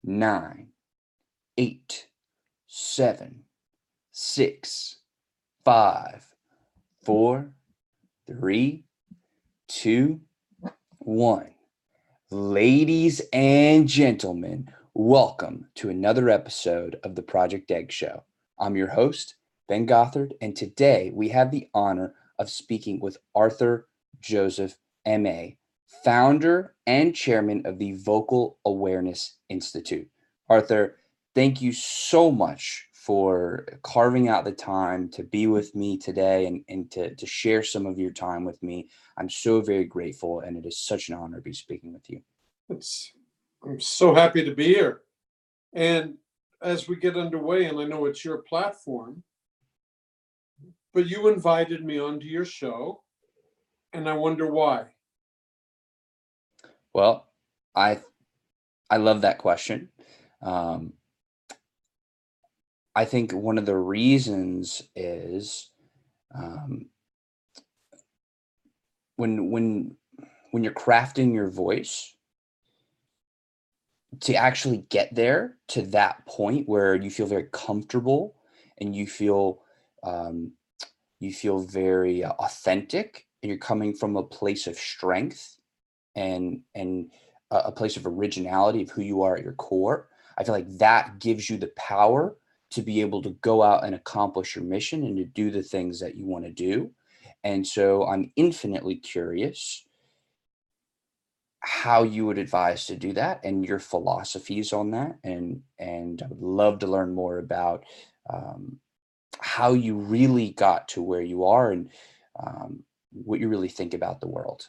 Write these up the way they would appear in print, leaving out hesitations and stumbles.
9, 8, 7, 6, 5, 4, 3, 2, 1. Ladies and gentlemen, welcome to another episode of the Project Egg Show. I'm your host, Ben Gothard, and today we have the honor of speaking with Arthur Joseph, M.A., founder and chairman of the Vocal Awareness Institute. Arthur, thank you so much for carving out the time to be with me today and to share some of your time with me. I'm so very grateful, and it is such an honor to be speaking with you. I'm so happy to be here. And as we get underway, and I know it's your platform, but you invited me onto your show, and I wonder why. Well, I love that question. I think one of the reasons is when you're crafting your voice, to actually get there to that point where you feel very comfortable and you feel very authentic, and you're coming from a place of strength and a place of originality of who you are at your core. I feel like that gives you the power to be able to go out and accomplish your mission and to do the things that you want to do. And so I'm infinitely curious how you would advise to do that and your philosophies on that. And I would love to learn more about how you really got to where you are and what you really think about the world.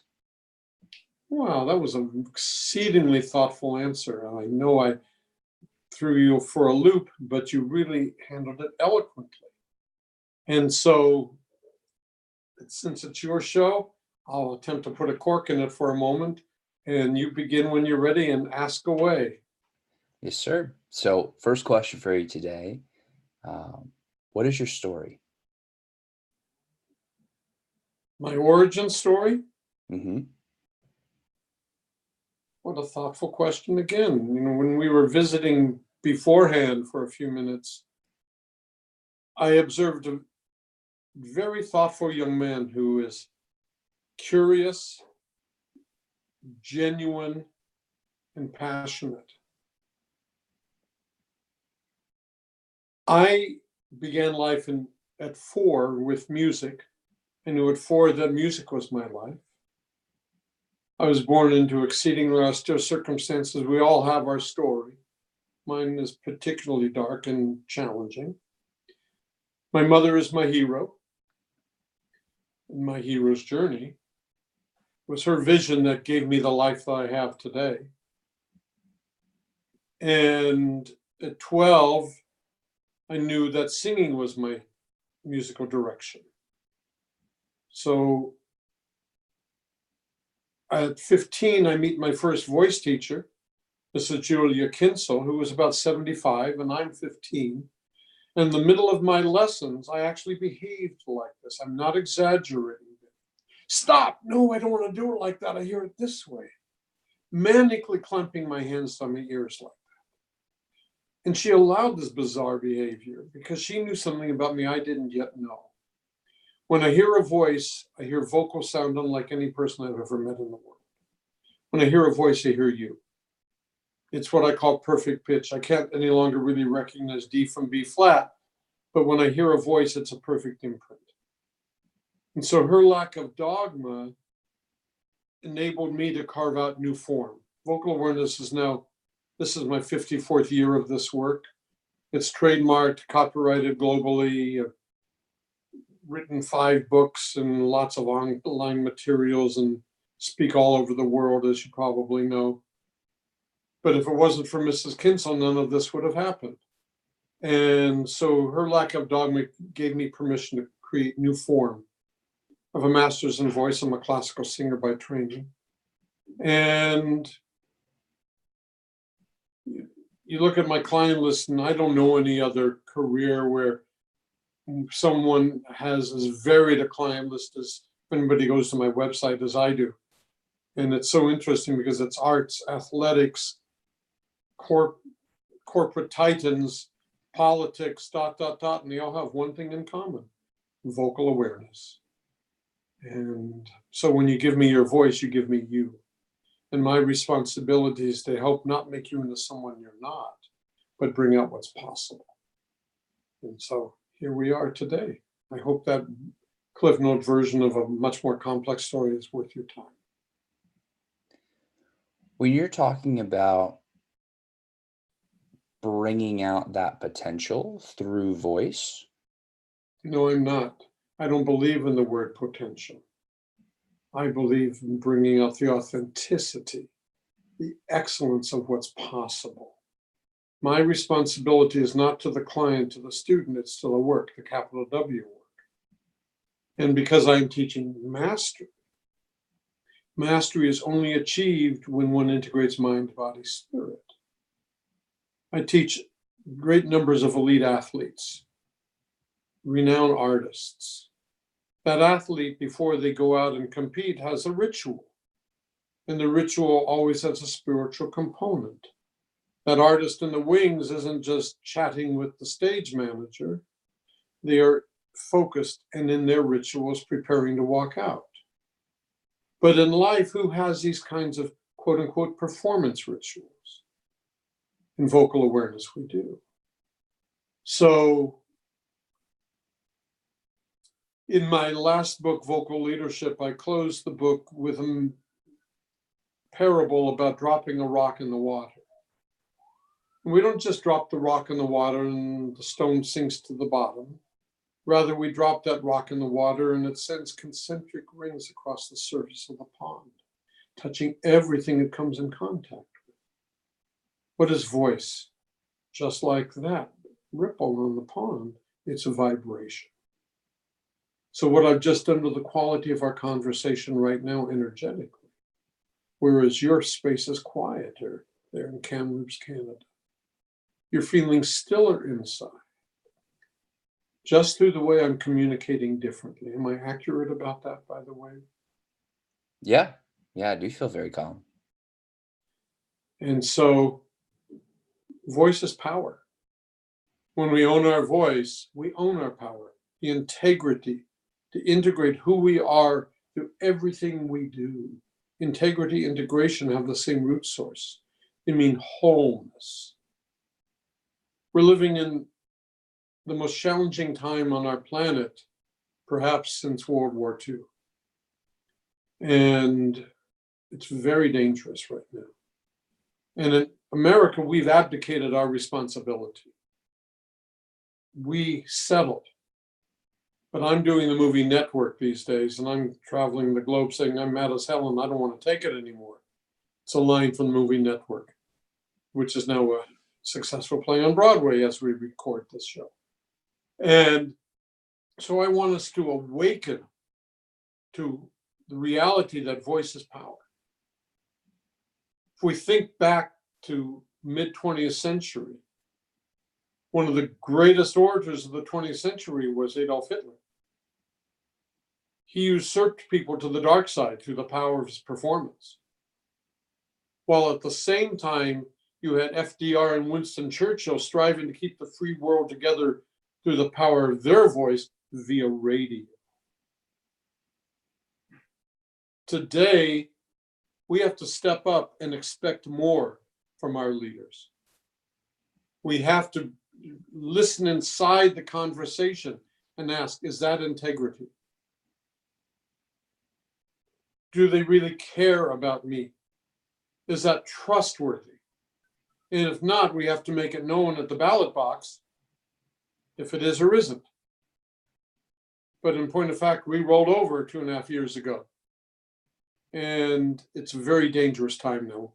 Wow, that was an exceedingly thoughtful answer. I know I threw you for a loop, but you really handled it eloquently. And so, since it's your show, I'll attempt to put a cork in it for a moment, and you begin when you're ready and ask away. Yes, sir. So first question for you today. What is your story? My origin story? Mm-hmm. What a thoughtful question again. When we were visiting beforehand for a few minutes, I observed a very thoughtful young man who is curious, genuine, and passionate. I began life at 4 with music. I knew at 4 that music was my life. I was born into exceedingly austere circumstances. We all have our story. Mine is particularly dark and challenging. My mother is my hero. And my hero's journey was her vision that gave me the life that I have today. And at 12, I knew that singing was my musical direction. So at 15, I meet my first voice teacher, Mrs. Julia Kinsel, who was about 75, and I'm 15. In the middle of my lessons, I actually behaved like this. I'm not exaggerating. Stop! No, I don't want to do it like that. I hear it this way. Manically clamping my hands on my ears like that. And she allowed this bizarre behavior because she knew something about me I didn't yet know. When I hear a voice, I hear vocal sound unlike any person I've ever met in the world. When I hear a voice, I hear you. It's what I call perfect pitch. I can't any longer really recognize D from B flat, but when I hear a voice, it's a perfect imprint. And so her lack of dogma enabled me to carve out new form. Vocal awareness this is my 54th year of this work. It's trademarked, copyrighted globally, written 5 books and lots of online materials, and speak all over the world, as you probably know. But if it wasn't for Mrs. Kinsel, none of this would have happened. And so her lack of dogma gave me permission to create new form. I have a master's in voice. I'm a classical singer by training. And you look at my client list, and I don't know any other career where someone has as varied a client list as if anybody goes to my website as I do. And it's so interesting because it's arts, athletics, corporate titans, politics, ... and they all have one thing in common: vocal awareness. And so when you give me your voice, you give me you. And my responsibility is to help not make you into someone you're not, but bring out what's possible. And so here we are today. I hope that Cliff Note version of a much more complex story is worth your time. When you're talking about bringing out that potential through voice? No, I'm not. I don't believe in the word potential. I believe in bringing out the authenticity, the excellence of what's possible. My responsibility is not to the client, to the student, it's to the work, the capital W work. And because I'm teaching mastery, mastery is only achieved when one integrates mind, body, spirit. I teach great numbers of elite athletes, renowned artists. That athlete, before they go out and compete, has a ritual. And the ritual always has a spiritual component. That artist in the wings isn't just chatting with the stage manager. They are focused and in their rituals preparing to walk out. But in life, who has these kinds of quote unquote performance rituals? In vocal awareness, we do. So in my last book, Vocal Leadership, I closed the book with a parable about dropping a rock in the water. And we don't just drop the rock in the water and the stone sinks to the bottom. Rather, we drop that rock in the water and it sends concentric rings across the surface of the pond, touching everything it comes in contact with. What is voice? Just like that ripple on the pond, it's a vibration. So what I've just done to the quality of our conversation right now energetically, whereas your space is quieter there in Kamloops, Canada, you're feeling stiller inside, just through the way I'm communicating differently. Am I accurate about that, by the way? Yeah, I do feel very calm. And so voice is power. When we own our voice, we own our power, the integrity to integrate who we are through everything we do. Integrity, integration have the same root source. They mean wholeness. We're living in the most challenging time on our planet, perhaps since World War II. And it's very dangerous right now. And in America, we've abdicated our responsibility. We settled. But I'm doing the movie Network these days, and I'm traveling the globe saying I'm mad as hell and I don't want to take it anymore. It's a line from the movie Network, which is now a successful play on Broadway as we record this show. And so I want us to awaken to the reality that voice is power. If we think back to mid-20th century, one of the greatest orators of the 20th century was Adolf Hitler. He usurped people to the dark side through the power of his performance. While at the same time, you had FDR and Winston Churchill striving to keep the free world together through the power of their voice via radio. Today, we have to step up and expect more from our leaders. We have to listen inside the conversation and ask, is that integrity? Do they really care about me? Is that trustworthy? And if not, we have to make it known at the ballot box if it is or isn't. But in point of fact, we rolled over 2.5 years ago. And it's a very dangerous time now.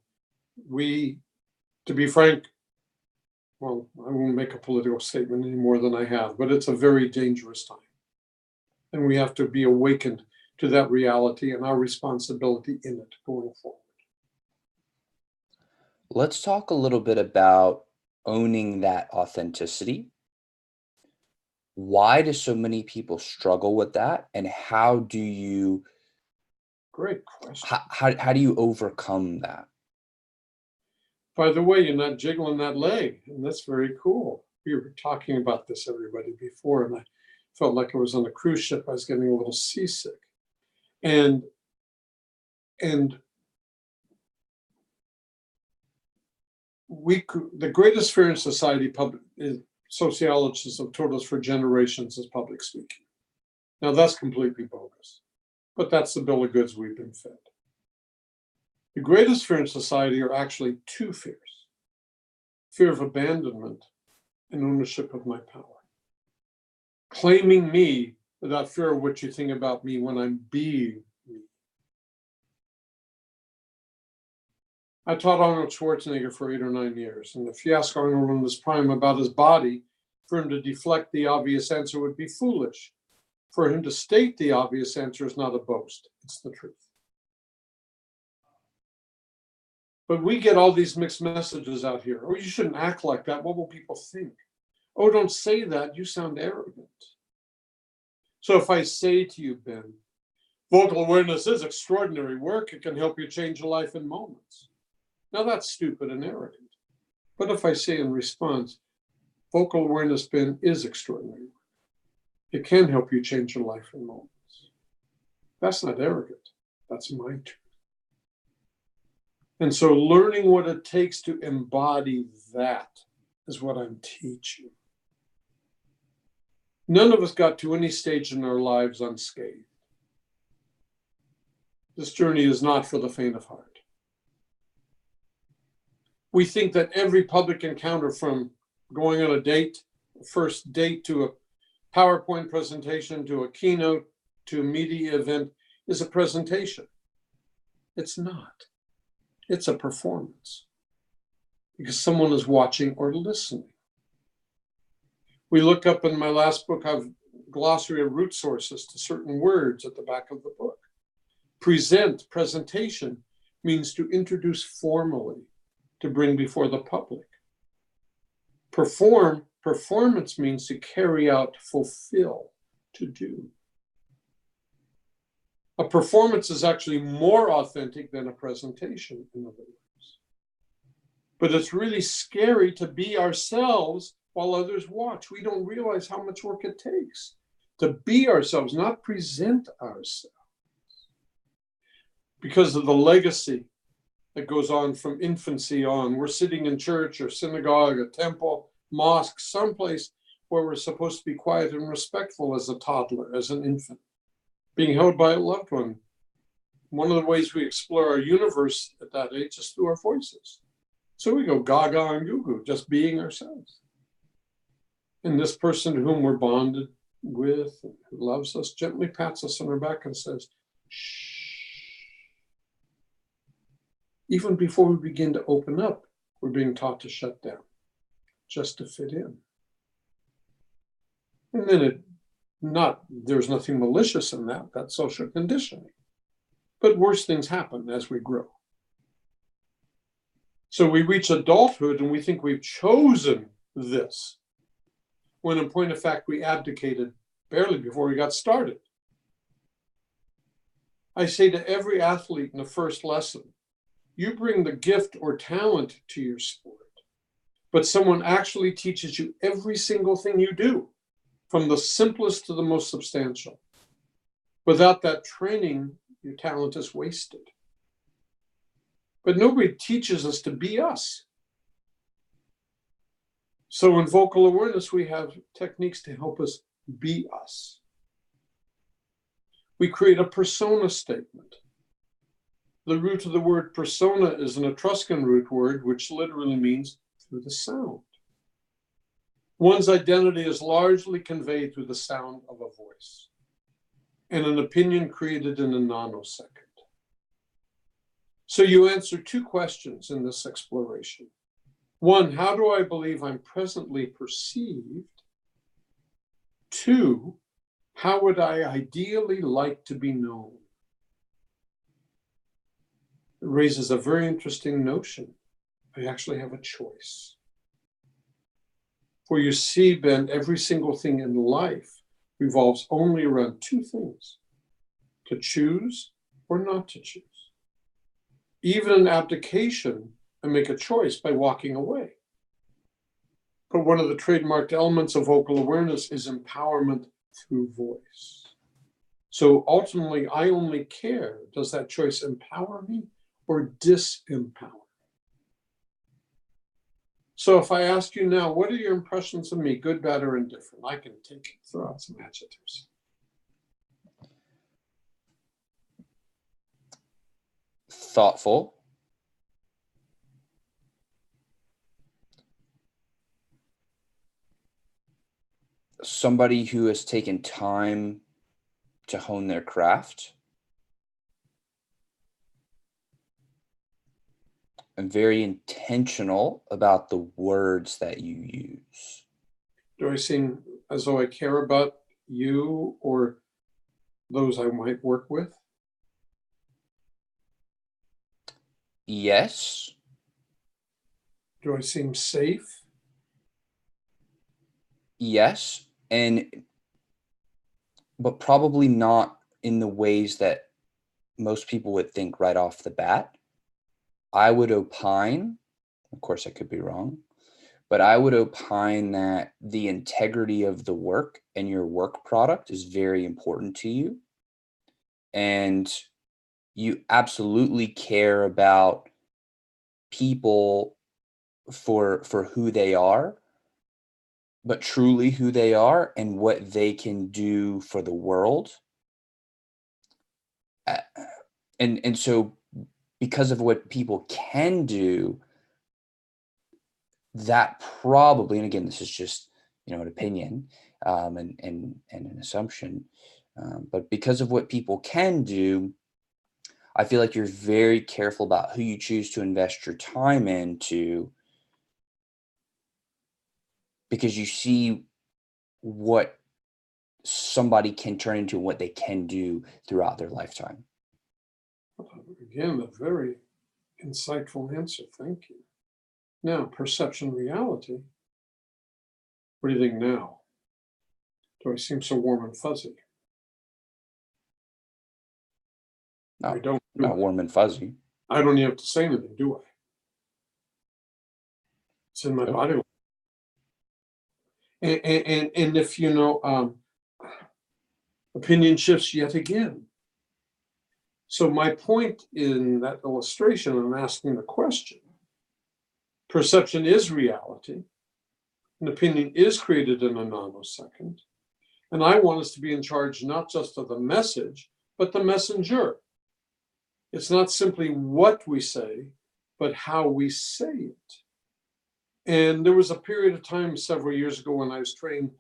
To be frank, well, I won't make a political statement any more than I have, but it's a very dangerous time. And we have to be awakened to that reality and our responsibility in it going forward. Let's talk a little bit about owning that authenticity. Why do so many people struggle with that? And how do you Great question. how do you overcome that? By the way, you're not jiggling that leg, and that's very cool. We were talking about this, everybody, before, and I felt like I was on a cruise ship. I was getting a little seasick. And the greatest fear in society, sociologists have told us for generations, is public speaking. Now, that's completely bogus, but that's the bill of goods we've been fed. The greatest fear in society are actually two fears: fear of abandonment and ownership of my power. Claiming me without fear of what you think about me when I'm being me. I taught Arnold Schwarzenegger for 8 or 9 years, and if you ask Arnold in his prime about his body, for him to deflect the obvious answer would be foolish. For him to state the obvious answer is not a boast, it's the truth. But we get all these mixed messages out here. Oh, you shouldn't act like that. What will people think? Oh, don't say that. You sound arrogant. So if I say to you, Ben, vocal awareness is extraordinary work. It can help you change your life in moments. Now that's stupid and arrogant. But if I say in response, vocal awareness, Ben, is extraordinary work. It can help you change your life in moments. That's not arrogant. That's my truth. And so learning what it takes to embody that is what I'm teaching. None of us got to any stage in our lives unscathed. This journey is not for the faint of heart. We think that every public encounter, from going on a date, first date, to a PowerPoint presentation, to a keynote, to a media event, is a presentation. It's not. It's a performance, because someone is watching or listening. We look up in my last book, I have a glossary of root sources to certain words at the back of the book. Presentation, means to introduce formally, to bring before the public. Performance means to carry out, fulfill, to do. A performance is actually more authentic than a presentation, in other words. But it's really scary to be ourselves while others watch. We don't realize how much work it takes to be ourselves, not present ourselves. Because of the legacy that goes on from infancy on. We're sitting in church or synagogue, a temple, mosque, someplace where we're supposed to be quiet and respectful as a toddler, as an infant, being held by a loved one. One of the ways we explore our universe at that age is through our voices. So we go gaga and goo-goo, just being ourselves. And this person to whom we're bonded with, and who loves us, gently pats us on our back and says, shh. Even before we begin to open up, we're being taught to shut down, just to fit in. And then there's nothing malicious in that. That's social conditioning. But worse things happen as we grow. So we reach adulthood and we think we've chosen this, when in point of fact, we abdicated barely before we got started. I say to every athlete in the first lesson, you bring the gift or talent to your sport, but someone actually teaches you every single thing you do, from the simplest to the most substantial. Without that training, your talent is wasted. But nobody teaches us to be us. So in vocal awareness, we have techniques to help us be us. We create a persona statement. The root of the word persona is an Etruscan root word, which literally means through the sound. One's identity is largely conveyed through the sound of a voice, and an opinion created in a nanosecond. So you answer two questions in this exploration. One, how do I believe I'm presently perceived? Two, how would I ideally like to be known? It raises a very interesting notion. I actually have a choice. For you see, Ben, every single thing in life revolves only around two things: to choose or not to choose. Even in abdication, I make a choice by walking away. But one of the trademarked elements of vocal awareness is empowerment through voice. So ultimately, I only care, does that choice empower me or disempower? So if I ask you now, what are your impressions of me, good, bad, or indifferent? I can throw out some adjectives. Thoughtful. Somebody who has taken time to hone their craft. And very intentional about the words that you use. Do I seem as though I care about you or those I might work with? Yes. Do I seem safe? Yes. But probably not in the ways that most people would think right off the bat. I would opine, of course I could be wrong, but I would opine that the integrity of the work and your work product is very important to you. And you absolutely care about people for who they are, but truly who they are and what they can do for the world. And so because of what people can do, that probably, and again, this is just, an opinion, and an assumption, but because of what people can do, I feel like you're very careful about who you choose to invest your time into, because you see what somebody can turn into and what they can do throughout their lifetime. Again, a very insightful answer. Thank you. Now, perception reality. What do you think now? Do I seem so warm and fuzzy? I don't. Not warm and fuzzy. I don't even have to say anything, do I? It's in my body. And if opinion shifts yet again. So my point in that illustration, I'm asking the question, perception is reality. An opinion is created in a nanosecond. And I want us to be in charge not just of the message, but the messenger. It's not simply what we say, but how we say it. And there was a period of time several years ago when I was training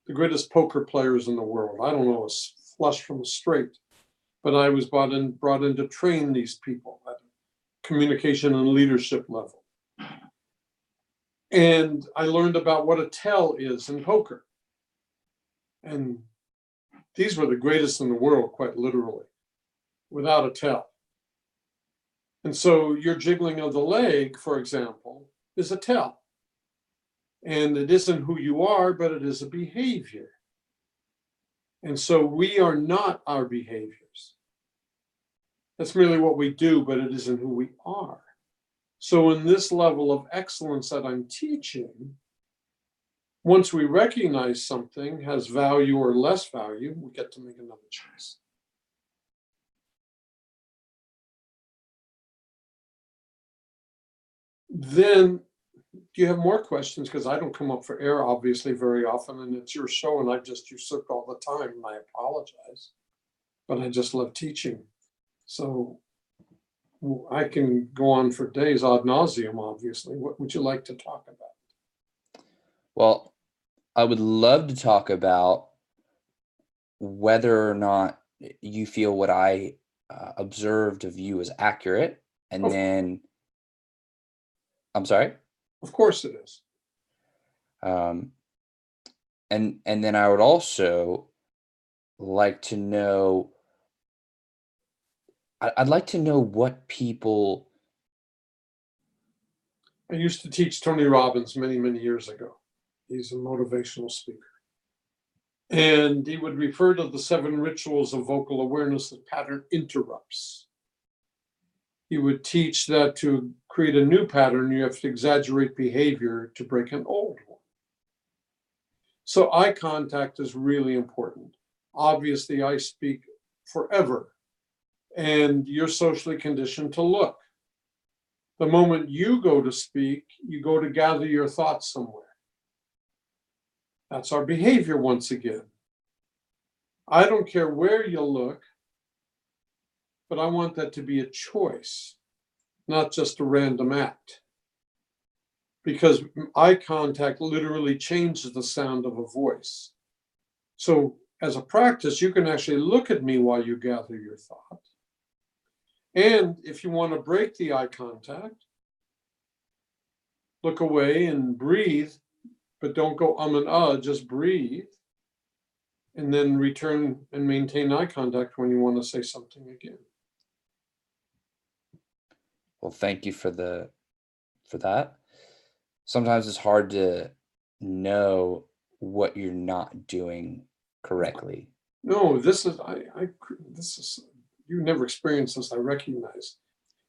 the greatest poker players in the world. I don't know, a flush from a straight, but I was brought in to train these people at communication and leadership level. And I learned about what a tell is in poker. And these were the greatest in the world, quite literally, without a tell. And so your jiggling of the leg, for example, is a tell. And it isn't who you are, but it is a behavior. And so we are not our behaviors. That's merely what we do, but it isn't who we are. So in this level of excellence that I'm teaching, once we recognize something has value or less value, we get to make another choice. Then, do you have more questions? Because I don't come up for air, obviously, very often, and it's your show, and I've just usurped all the time, and I apologize. But I just love teaching. So I can go on for days ad nauseum, obviously. What would you like to talk about? Well, I would love to talk about whether or not you feel what I observed of you is accurate, and then I'm sorry. Of course it is. And then I would also like to know. I'd like to know what people. I used to teach Tony Robbins many, many years ago. He's a motivational speaker. And he would refer to the 7 rituals of vocal awareness that pattern interrupts. He would teach that to create a new pattern, you have to exaggerate behavior to break an old one. So eye contact is really important. Obviously, I speak forever, and you're socially conditioned to look. The moment you go to speak, you go to gather your thoughts somewhere. That's our behavior once again. I don't care where you look, but I want that to be a choice, not just a random act. Because eye contact literally changes the sound of a voice. So as a practice, you can actually look at me while you gather your thought. And if you want to break the eye contact, look away and breathe, but don't go and just breathe. And then return and maintain eye contact when you want to say something again. Well, thank you for that. Sometimes it's hard to know what you're not doing correctly. No, this is you never experienced this, I recognize.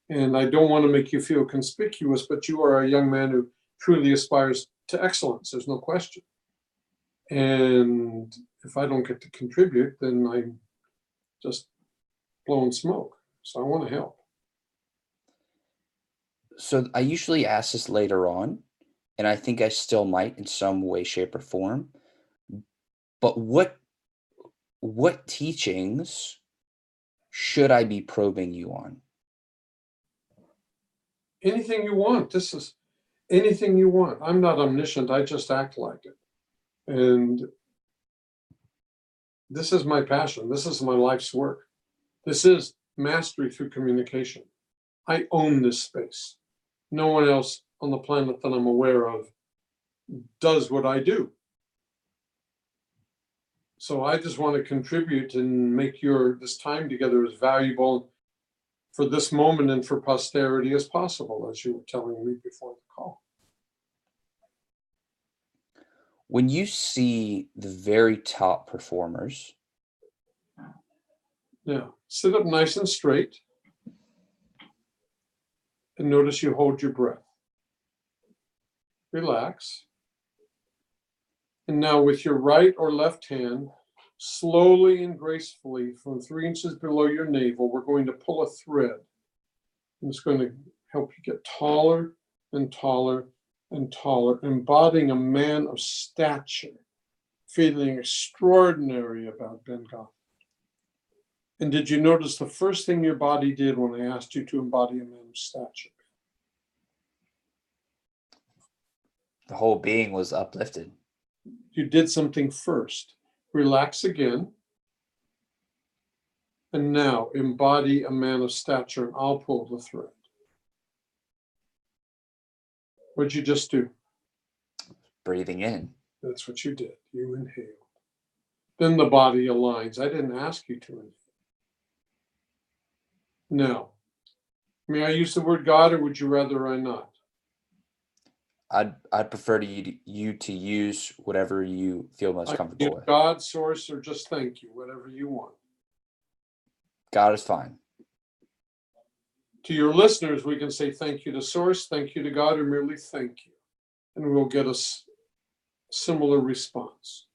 And I don't want to make you feel conspicuous, but you are a young man who truly aspires to excellence. There's no question. And if I don't get to contribute, then I'm just blowing smoke. So I want to help. So I usually ask this later on, and I think I still might in some way, shape, or form. But what teachings should I be probing you on? Anything you want. This is anything you want. I'm not omniscient. I just act like it. And this is my passion. This is my life's work. This is mastery through communication. I own this space. No one else on the planet that I'm aware of does what I do. So I just want to contribute and make this time together as valuable for this moment and for posterity as possible, as you were telling me before the call. When you see the very top performers, sit up nice and straight and notice you hold your breath. Relax. And now with your right or left hand, slowly and gracefully from 3 inches below your navel, we're going to pull a thread. And it's going to help you get taller and taller and taller, embodying a man of stature, feeling extraordinary about Ben Goff. And did you notice the first thing your body did when I asked you to embody a man of stature? the whole being was uplifted. You did something first. Relax again. And now embody a man of stature, and I'll pull the thread. What'd you just do? Breathing in. That's what you did. You inhaled. Then the body aligns. I didn't ask you to inhale. Now, may I use the word God, or would you rather I not? I'd prefer you to use whatever you feel most comfortable with. God, source, or just thank you, whatever you want. God is fine. To your listeners, we can say thank you to source, thank you to God, or merely thank you. And we'll get a similar response.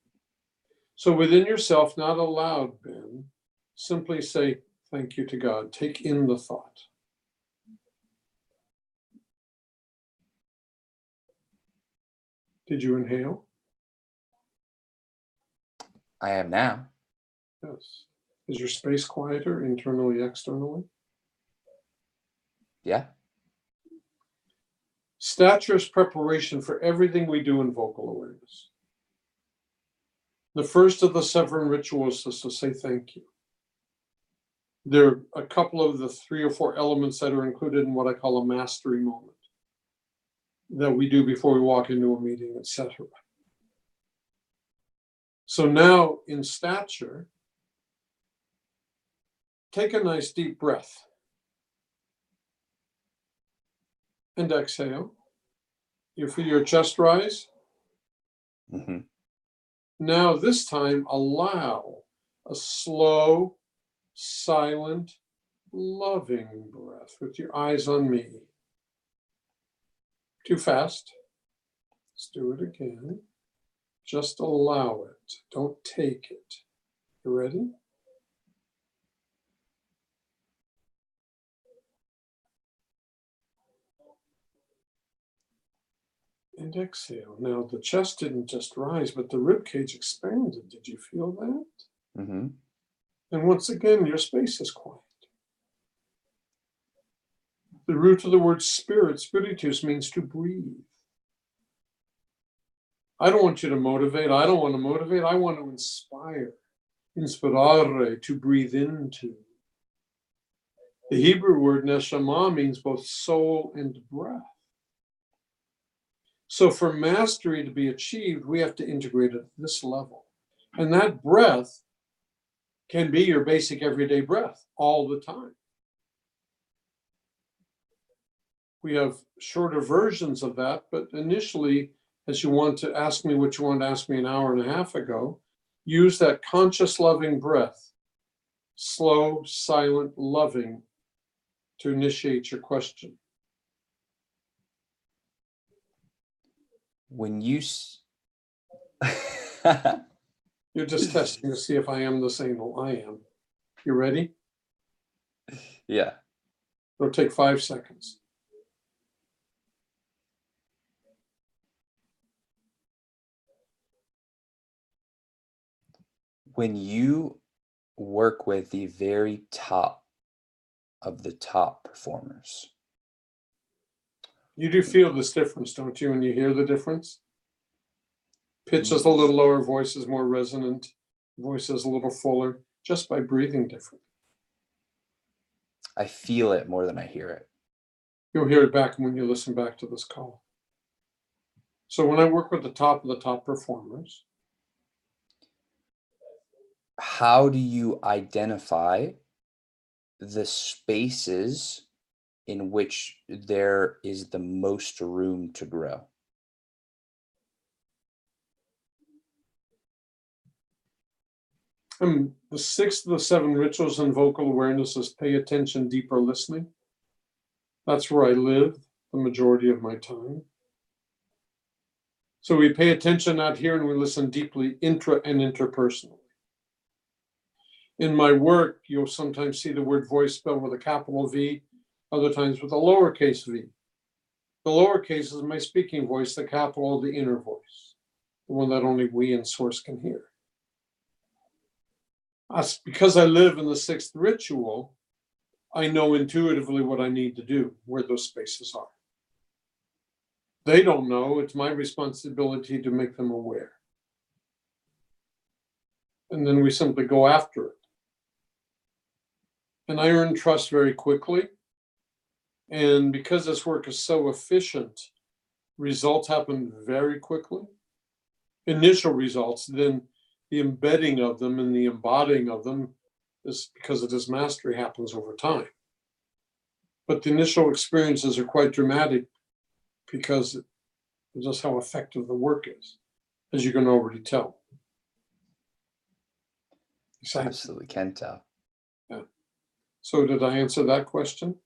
So within yourself, not aloud, Ben, simply say thank you to God. Take in the thought. Did you inhale? I am now. Yes. Is your space quieter internally, externally? Yeah. Stature is preparation for everything we do in vocal awareness. The first of the 7 rituals is to say thank you. There are a couple of the 3 or 4 elements that are included in what I call a mastery moment that we do before we walk into a meeting, etc. So now in stature, take a nice deep breath and exhale. You feel your chest rise. Mm-hmm. Now this time allow a slow, silent, loving breath with your eyes on me. Too fast. Let's do it again. Just allow it. Don't take it. You ready? And exhale. Now the chest didn't just rise, but the rib cage expanded. Did you feel that? Mm-hmm. And once again, your space is quiet. The root of the word spirit, spiritus, means to breathe. I don't want you to motivate. I don't want to motivate. I want to inspire. Inspirare, to breathe into. The Hebrew word neshama means both soul and breath. So for mastery to be achieved, we have to integrate at this level. And that breath can be your basic everyday breath all the time. We have shorter versions of that, but initially, as you want to ask me what you wanted to ask me an hour and a half ago, use that conscious, loving breath, slow, silent, loving, to initiate your question. When you You're just testing to see if I am the same. Well, I am. You ready? Yeah. It'll take 5 seconds. When you work with the very top of the top performers, You do feel this difference, don't you, when you hear the difference? Pitch is a little lower, voice is more resonant, voice is a little fuller, just by breathing different. I feel it more than I hear it. You'll hear it back when you listen back to this call. So when I work with the top performers, how do you identify the spaces in which there is the most room to grow? the 6th of the 7 rituals in vocal awareness is pay attention, deeper listening. That's where I live the majority of my time. So we pay attention out here and we listen deeply intra and interpersonally. In my work, you'll sometimes see the word voice spelled with a capital V, other times with a lowercase v. The lowercase is my speaking voice, the capital, the inner voice, the one that only we in Source can hear. Because I live in the 6th ritual, I know intuitively what I need to do, where those spaces are. They don't know. It's my responsibility to make them aware. And then we simply go after it. And I earn trust very quickly. And because this work is so efficient, results happen very quickly. Initial results, then the embedding of them and the embodying of them is because of this mastery happens over time. But the initial experiences are quite dramatic because of just how effective the work is, as you can already tell. Absolutely can tell. Yeah. So did I answer that question?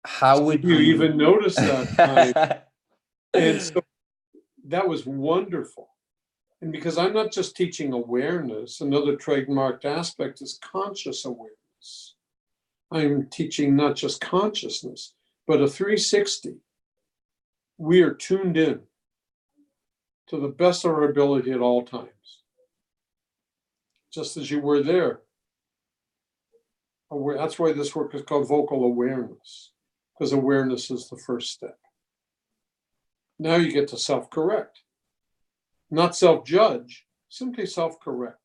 How would you even notice that? And so that was wonderful. And because I'm not just teaching awareness, another trademarked aspect is conscious awareness. I'm teaching not just consciousness, but a 360. We are tuned in to the best of our ability at all times. Just as you were there. That's why this work is called vocal awareness, because awareness is the first step. Now you get to self-correct. Not self-judge, simply self-correct.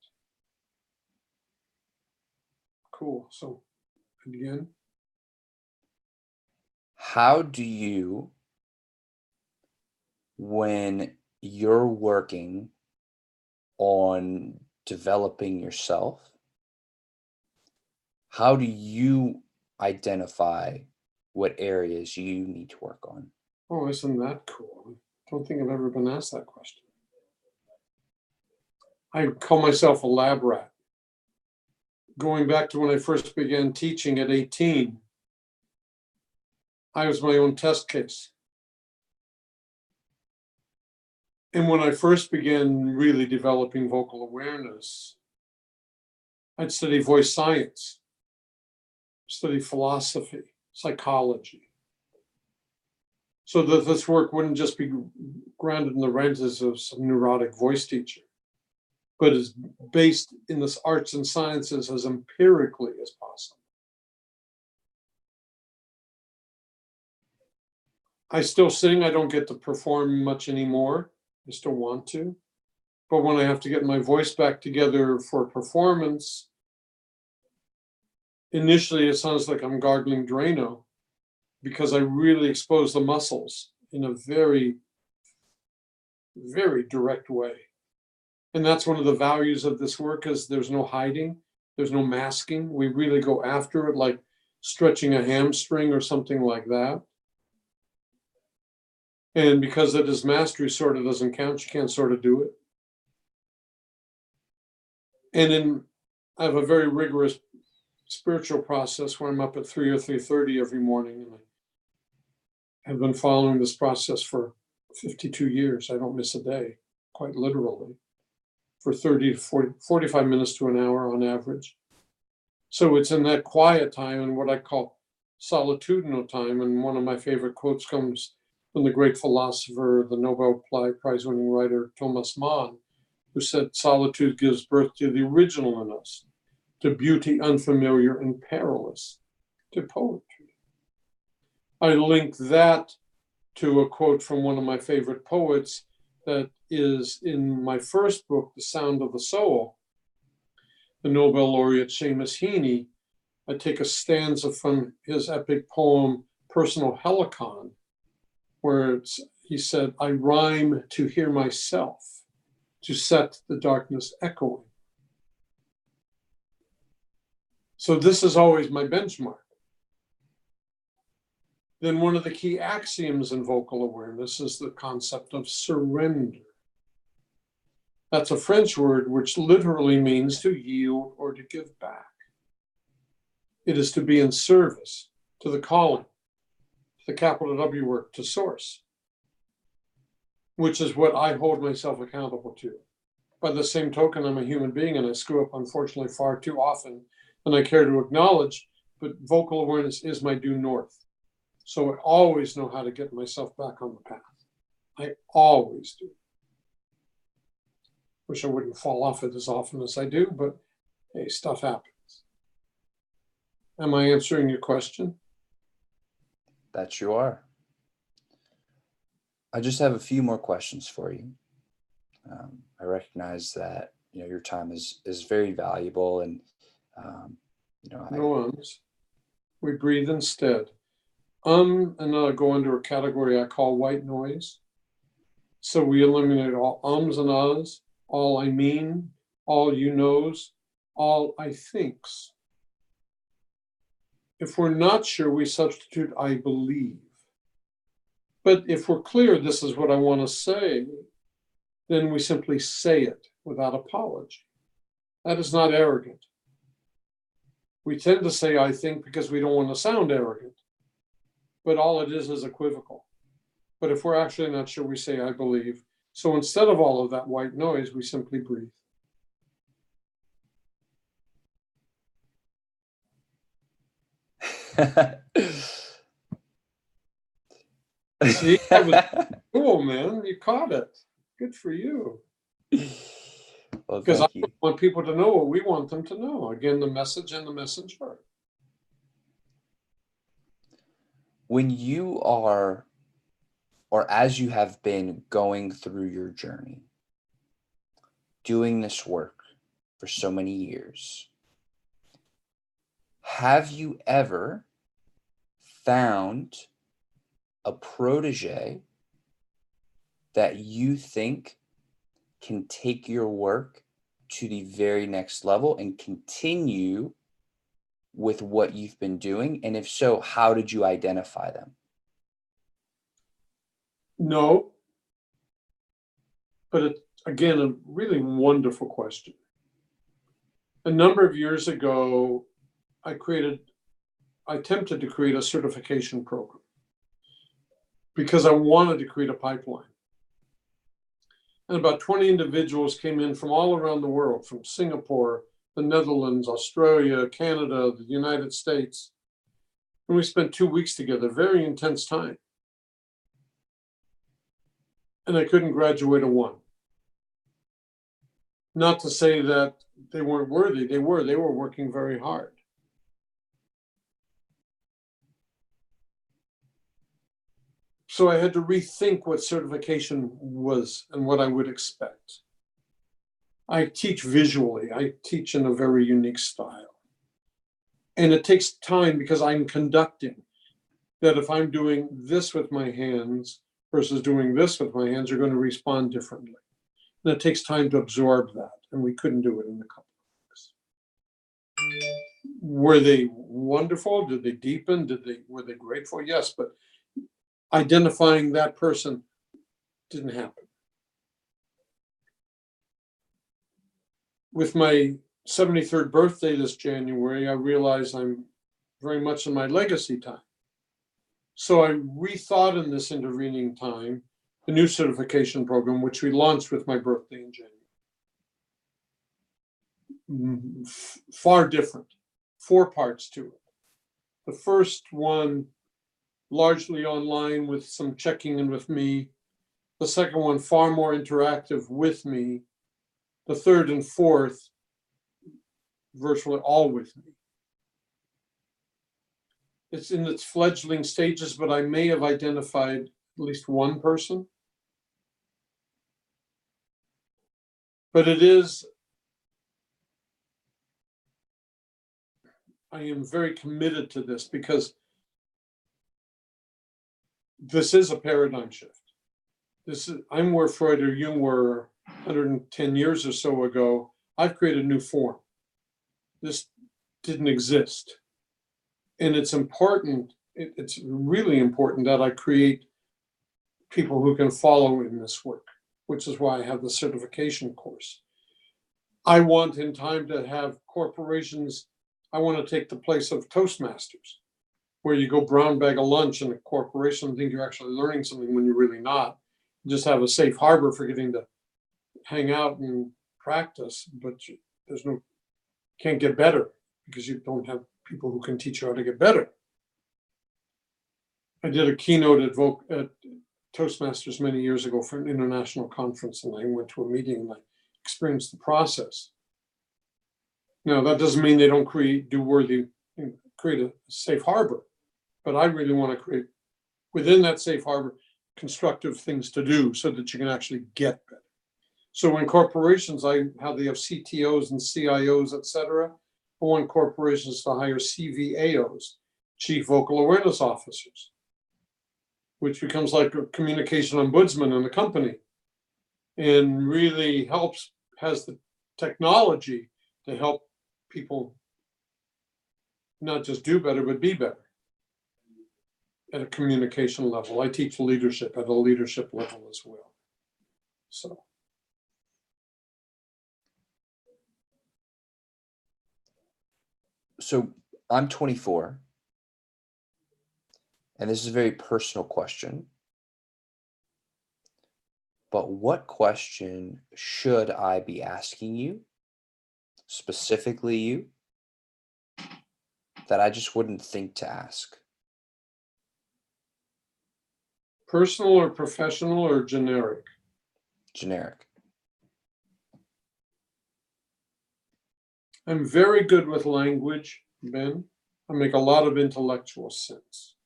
Cool. So again. How do you, when you're working on developing yourself, how do you identify what areas you need to work on? Oh, isn't that cool? I don't think I've ever been asked that question. I call myself a lab rat. Going back to when I first began teaching at 18, I was my own test case. And when I first began really developing vocal awareness, I'd study voice science, study philosophy, psychology, so that this work wouldn't just be grounded in the lenses of some neurotic voice teacher, but is based in the arts and sciences as empirically as possible. I still sing. I don't get to perform much anymore. I still want to. But when I have to get my voice back together for a performance, initially it sounds like I'm gargling Drano because I really expose the muscles in a very, very direct way. And that's one of the values of this work, is there's no hiding, there's no masking. We really go after it like stretching a hamstring or something like that. And because it is mastery, sort of doesn't count. You can't sort of do it. And I have a very rigorous spiritual process where I'm up at 3 or 3:30 every morning. And I have been following this process for 52 years. I don't miss a day, quite literally, for 30 to 45 minutes to an hour on average. So it's in that quiet time and what I call solitudinal time. And one of my favorite quotes comes from the great philosopher, the Nobel Prize-winning writer, Thomas Mann, who said, "Solitude gives birth to the original in us, to beauty unfamiliar and perilous, to poetry." I link that to a quote from one of my favorite poets that is in my first book, The Sound of the Soul, the Nobel laureate Seamus Heaney. I take a stanza from his epic poem, Personal Helicon, where he said, "I rhyme to hear myself, to set the darkness echoing." So this is always my benchmark. Then one of the key axioms in vocal awareness is the concept of surrender. That's a French word which literally means to yield or to give back. It is to be in service to the calling, to the capital W work, to source, which is what I hold myself accountable to. By the same token, I'm a human being and I screw up, unfortunately, far too often than I care to acknowledge, but vocal awareness is my due north. So I always know how to get myself back on the path. I always do. Wish I wouldn't fall off it as often as I do, but hey, stuff happens. Am I answering your question? That you are. I just have a few more questions for you. I recognize that your time is very valuable, and No ums. We breathe instead. And then I go under a category I call white noise. So we eliminate all ums and ahs, all I mean, all you knows, all I thinks. If we're not sure, we substitute I believe. But if we're clear, this is what I want to say, then we simply say it without apology. That is not arrogant. We tend to say I think because we don't want to sound arrogant, but all it is equivocal. But if we're actually not sure, we say I believe. So instead of all of that white noise, we simply breathe. See, that was cool, man. You caught it. Good for you. Well, because I thank you. want people to know what we want them to know. Again, the message and the messenger. When you are, or as you have been going through your journey, doing this work for so many years, have you ever found a protege that you think can take your work to the very next level and continue with what you've been doing? And if so, how did you identify them? No, but it's, again, a really wonderful question. A number of years ago, I attempted to create a certification program. because I wanted to create a pipeline. And about 20 individuals came in from all around the world, from Singapore, the Netherlands, Australia, Canada, the United States. And we spent 2 weeks together, very intense time. And I couldn't graduate a one. Not to say that they weren't worthy. They were working very hard. So I had to rethink what certification was and what I would expect. I teach visually. I teach in a very unique style. And it takes time because I'm conducting. That if I'm doing this with my hands versus doing this with my hands, you're going to respond differently. And it takes time to absorb that. And we couldn't do it in a couple of weeks. Were they wonderful? Did they deepen? Were they grateful? Yes, but identifying that person didn't happen. With my 73rd birthday this January, I realized I'm very much in my legacy time. So I rethought in this intervening time the new certification program, which we launched with my birthday in January. Far different, 4 parts to it. The first one, largely online with some checking in with me. The second one, far more interactive with me. The third and fourth, virtually all with me. It's in its fledgling stages, but I may have identified at least one person. But it is, I am very committed to this because this is a paradigm shift. I'm where Freud or Jung were 110 years or so ago. I've created a new form. This didn't exist. And it's important, it's really important that I create people who can follow in this work, which is why I have the certification course. I want in time to have corporations, I want to take the place of Toastmasters, where you go brown bag of lunch in a corporation and think you're actually learning something when you're really not. You just have a safe harbor for getting to hang out and practice, but can't get better because you don't have people who can teach you how to get better. I did a keynote at Toastmasters many years ago for an international conference, and I went to a meeting and I experienced the process. Now, that doesn't mean they don't create a safe harbor, but I really want to create, within that safe harbor, constructive things to do so that you can actually get better. So in corporations, how they have CTOs and CIOs, et cetera. I want corporations to hire CVAOs, Chief Vocal Awareness Officers, which becomes like a communication ombudsman in the company and really has the technology to help people not just do better, but be better at a communication level. I teach leadership at a leadership level as well. So I'm 24, and this is a very personal question. But what question should I be asking you, specifically you, that I just wouldn't think to ask? Personal or professional or generic? Generic. I'm very good with language, Ben. I make a lot of intellectual sense.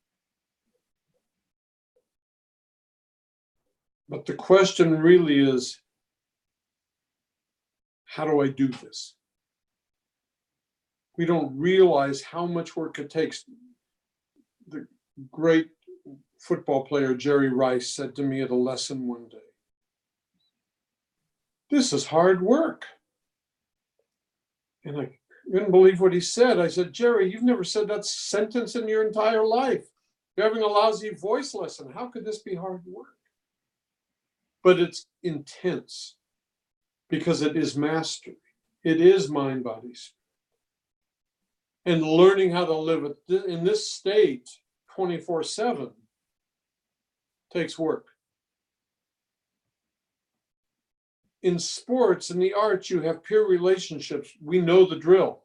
But the question really is, how do I do this? We don't realize how much work it takes. The great football player Jerry Rice said to me at a lesson one day, "This is hard work." And I couldn't believe what he said. I said, "Jerry, you've never said that sentence in your entire life. You're having a lousy voice lesson. How could this be hard work?" But it's intense because it is mastery. It is mind, body, spirit. And learning how to live in this state 24/7 takes work. In sports, in the arts, you have peer relationships. We know the drill.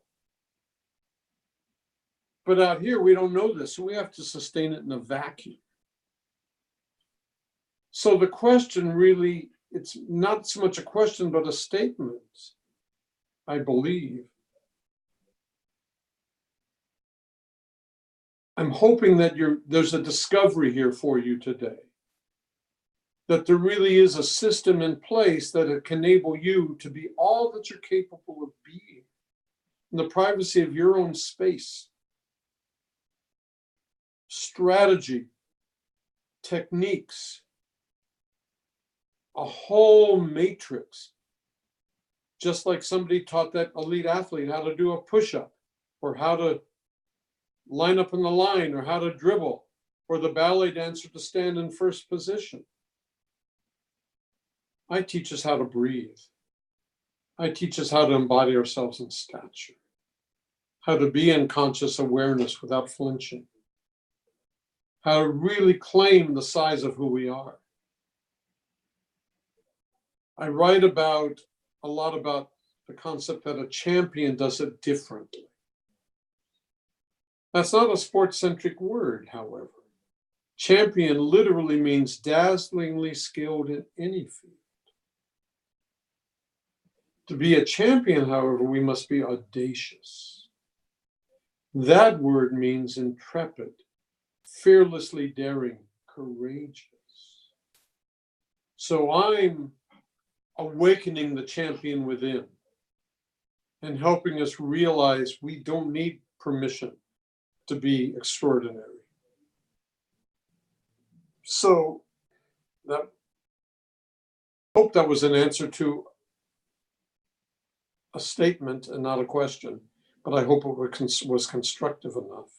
But out here, we don't know this, so we have to sustain it in a vacuum. So the question really, it's not so much a question, but a statement, I believe. I'm hoping that there's a discovery here for you today, that there really is a system in place that can enable you to be all that you're capable of being in the privacy of your own space. Strategy, techniques, a whole matrix. Just like somebody taught that elite athlete how to do a push-up, or how to line up in the line, or how to dribble, or the ballet dancer to stand in first position. I teach us how to breathe. I teach us how to embody ourselves in stature, how to be in conscious awareness without flinching, how to really claim the size of who we are. I write a lot about the concept that a champion does it differently. That's not a sports-centric word, however. Champion literally means dazzlingly skilled in any field. To be a champion, however, we must be audacious. That word means intrepid, fearlessly daring, courageous. So I'm awakening the champion within and helping us realize we don't need permission to be extraordinary. So I hope that was an answer to a statement and not a question, but I hope it was constructive enough.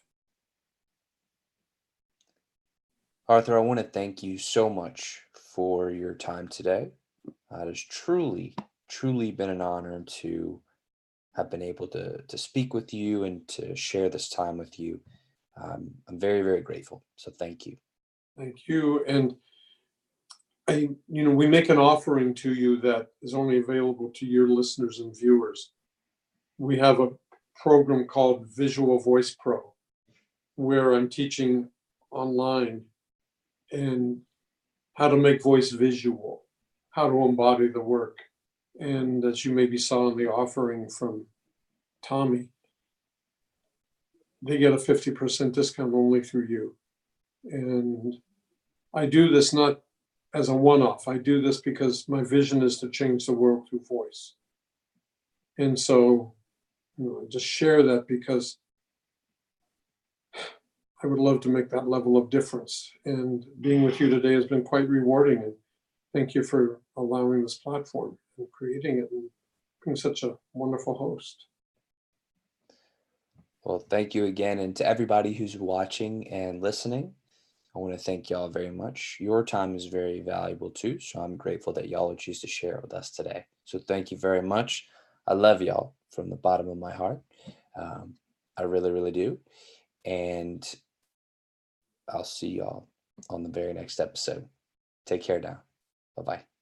Arthur, I want to thank you so much for your time today. It has truly, truly been an honor to have been able to speak with you and to share this time with you. I'm very, very grateful. So thank you. Thank you. And we make an offering to you that is only available to your listeners and viewers. We have a program called Visual Voice Pro, where I'm teaching online and how to make voice visual, how to embody the work. And as you maybe saw in the offering from Tommy, they get a 50% discount only through you. And I do this not as a one-off. I do this because my vision is to change the world through voice. And so, I just share that because I would love to make that level of difference. And being with you today has been quite rewarding. And thank you for allowing this platform and creating it and being such a wonderful host. Well, thank you again. And to everybody who's watching and listening, I want to thank y'all very much. Your time is very valuable too. So I'm grateful that y'all would choose to share it with us today. So thank you very much. I love y'all from the bottom of my heart. I really, really do. And I'll see y'all on the very next episode. Take care now. Bye-bye.